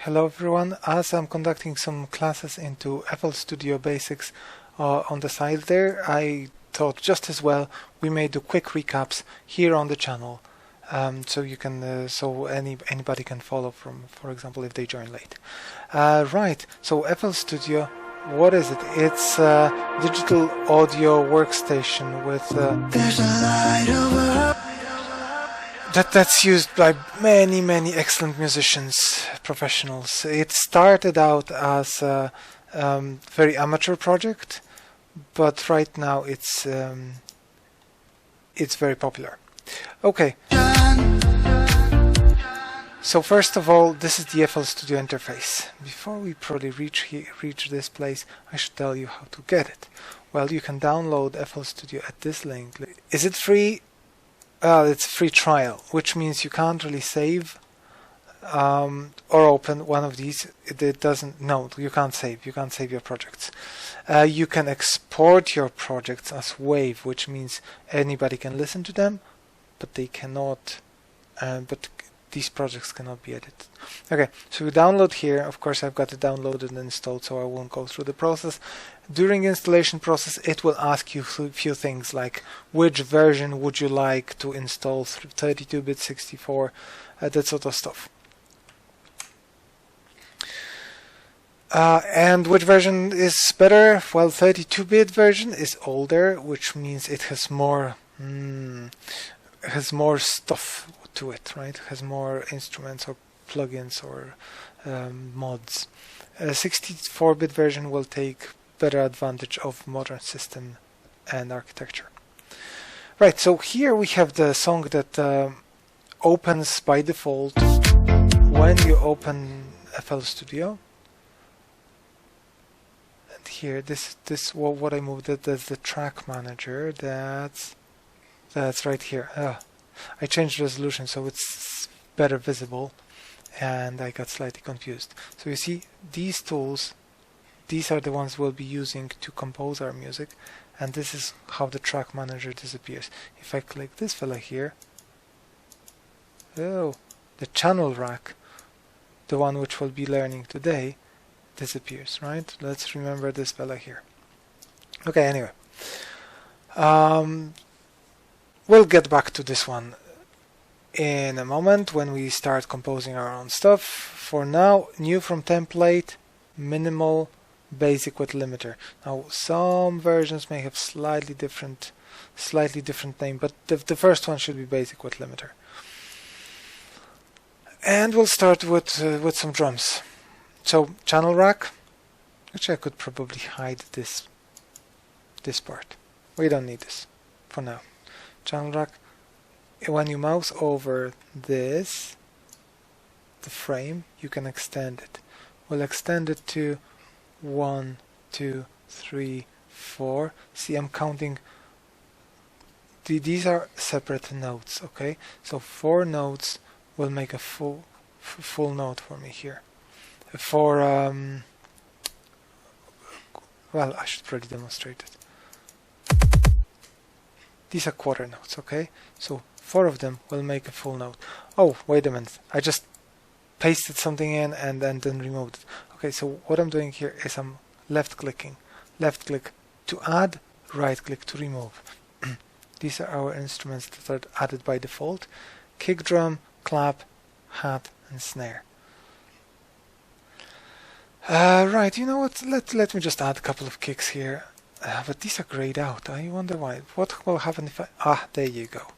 Hello everyone, as I'm conducting some classes into FLStudio Basics on the side there, I thought just as well we may do quick recaps here on the channel, so you can anybody can follow from, for example, if they join late. Right, so FLStudio, what is it? It's a digital audio workstation with there's a light over that's used by many excellent musicians, professionals. It started out as a very amateur project, but right now it's very popular. Okay. So first of all, this is the FLStudio interface. Before we probably reach this place, I should tell you how to get it. Well, you can download FLStudio at this link. Is it free? It's a free trial, which means you can't really save or open one of these. It doesn't. No, you can't save. You can't save your projects. You can export your projects as WAV, which means anybody can listen to them, but they cannot. But these projects cannot be edited. Okay, so we download here. Of course, I've got it downloaded and installed, so I won't go through the process. During installation process, it will ask you a few things like which version would you like to install, 32-bit, 64, that sort of stuff. And which version is better? Well, 32-bit version is older, which means it has more stuff to it, right? It has more instruments or plugins or mods. 64-bit version will take better advantage of modern system and architecture. Right, so here we have the song that opens by default when you open FLStudio. And here, this what I moved, that's the track manager. That's right here. I changed resolution so it's better visible, and I got slightly confused. So you see, these tools, these are the ones we'll be using to compose our music, and this is how the track manager disappears. If I click this fella here, the channel rack, the one which we'll be learning today, disappears, right? Let's remember this fella here. Okay, anyway. We'll get back to this one in a moment when we start composing our own stuff. For now, new from template, minimal, basic with limiter. Now, some versions may have slightly different name, but the first one should be basic with limiter. And we'll start with some drums. So channel rack, which I could probably hide this part. We don't need this for now. Channel rack. When you mouse over this, the frame, you can extend it. We'll extend it to 1, 2, 3, 4. See, I'm counting. These are separate notes, okay? So 4 notes will make a full note for me here. For well, I should probably demonstrate it. These are quarter notes, okay? So 4 of them will make a full note. Oh, wait a minute. I just pasted something in and then removed it. Okay, so what I'm doing here is I'm left clicking. Left click to add, right click to remove. These are our instruments that are added by default. Kick drum, clap, hat, and snare. Right, you know what? Let me just add a couple of kicks here. But these are grayed out. I wonder why. What will happen if I... there you go.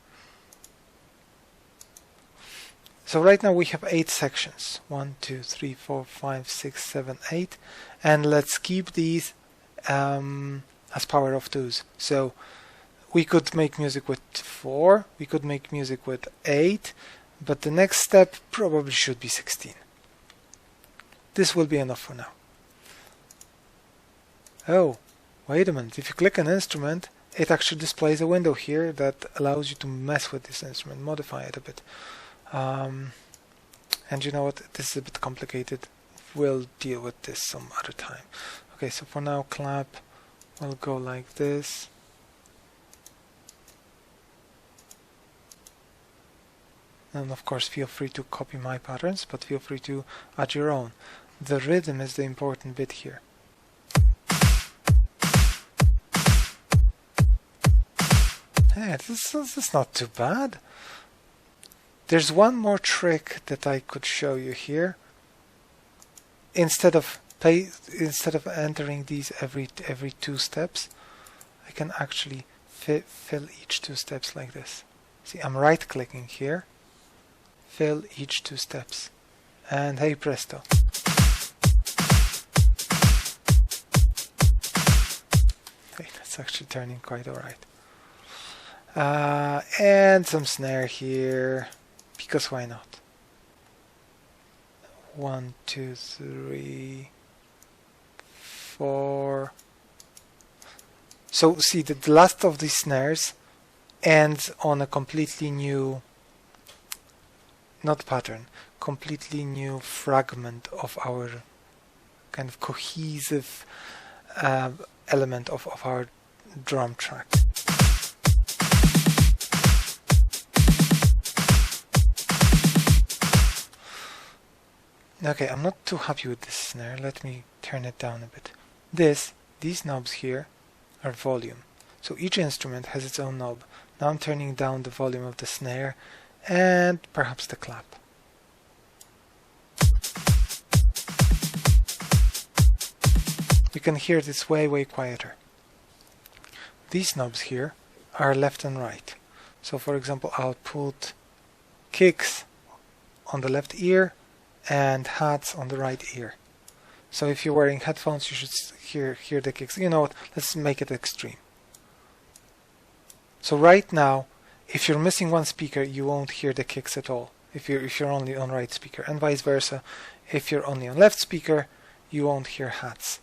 So right now we have 8 sections. 1, 2, 3, 4, 5, 6, 7, 8. And let's keep these as power of 2s. So we could make music with 4. We could make music with 8. But the next step probably should be 16. This will be enough for now. Oh. Wait a minute, if you click an instrument, it actually displays a window here that allows you to mess with this instrument, modify it a bit. And you know what, this is a bit complicated. We'll deal with this some other time. Okay, so for now, clap will go like this. And of course feel free to copy my patterns, but feel free to add your own. The rhythm is the important bit here. Hey, this is not too bad. There's one more trick that I could show you here. Instead of entering these every 2 steps, I can actually fill each 2 steps like this. See, I'm right clicking here, fill each 2 steps, and hey presto. Hey, that's actually turning quite alright. And some snare here, because why not? 1, 2, 3, 4. So see that the last of these snares ends on a completely new, not pattern, completely new fragment of our kind of cohesive element of our drum track. Okay, I'm not too happy with this snare. Let me turn it down a bit. These knobs here are volume. So each instrument has its own knob. Now I'm turning down the volume of the snare and perhaps the clap. You can hear it's way quieter. These knobs here are left and right. So for example, I'll put kicks on the left ear and hats on the right ear. So if you're wearing headphones, you should hear the kicks. You know what? Let's make it extreme. So right now, if you're missing one speaker, you won't hear the kicks at all. If you're only on right speaker, and vice versa. If you're only on left speaker, you won't hear hats.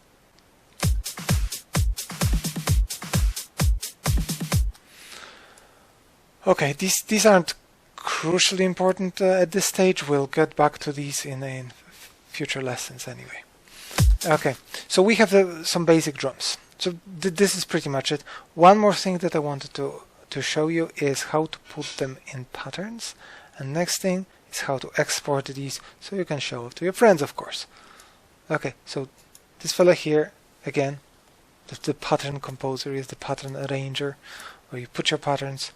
Okay, these aren't crucially important at this stage. We'll get back to these in future lessons anyway. Okay, so we have some basic drums. So this is pretty much it. One more thing that I wanted to show you is how to put them in patterns, and next thing is how to export these so you can show it to your friends, of course. Okay, so this fella here, again, the pattern composer is the pattern arranger, where you put your patterns.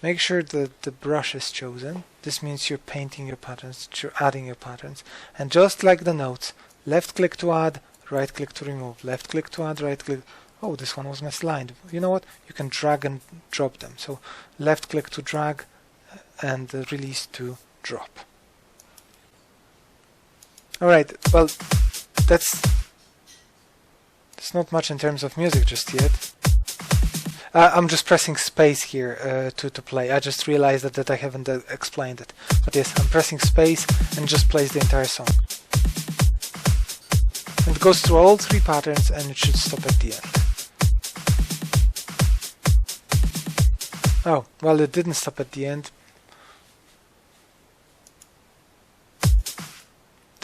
Make sure that the brush is chosen. This means you're painting your patterns, you're adding your patterns. And just like the notes, left click to add, right click to remove, left click to add, right click. Oh, this one was misaligned. You know what? You can drag and drop them. So left click to drag and release to drop. Alright, well, that's not much in terms of music just yet. I'm just pressing space here to play. I just realized that I haven't explained it. But yes, I'm pressing space and just plays the entire song. And it goes through all 3 patterns and it should stop at the end. Oh, well, it didn't stop at the end.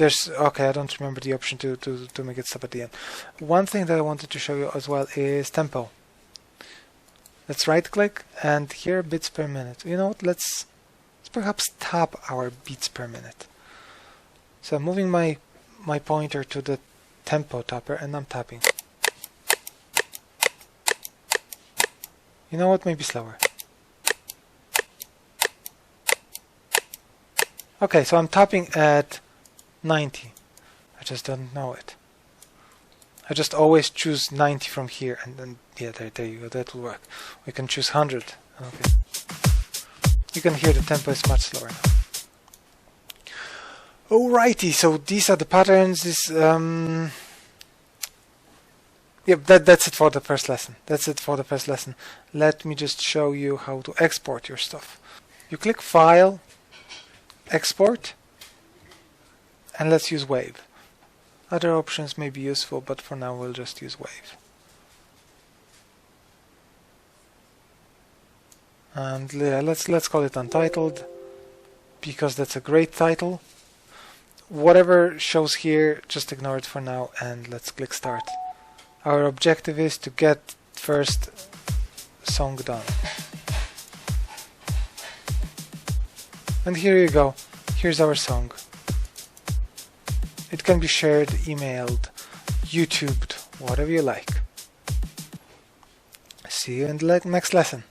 Okay, I don't remember the option to make it stop at the end. One thing that I wanted to show you as well is tempo. Let's right click and here beats per minute. You know what, let's perhaps tap our beats per minute. So I'm moving my pointer to the tempo tapper and I'm tapping. You know what, maybe slower. Okay, so I'm tapping at 90. I just don't know it. I just always choose 90 from here, and then yeah, there you go. That will work. We can choose 100. Okay. You can hear the tempo is much slower now. Alrighty, so these are the patterns. Yep, that's it for the first lesson. That's it for the first lesson. Let me just show you how to export your stuff. You click File, Export, and let's use Wave. Other options may be useful, but for now we'll just use Wave. And yeah, let's call it Untitled, because that's a great title. Whatever shows here, just ignore it for now, and let's click Start. Our objective is to get first song done. And here you go. Here's our song. It can be shared, emailed, YouTubed, whatever you like. See you in the next lesson.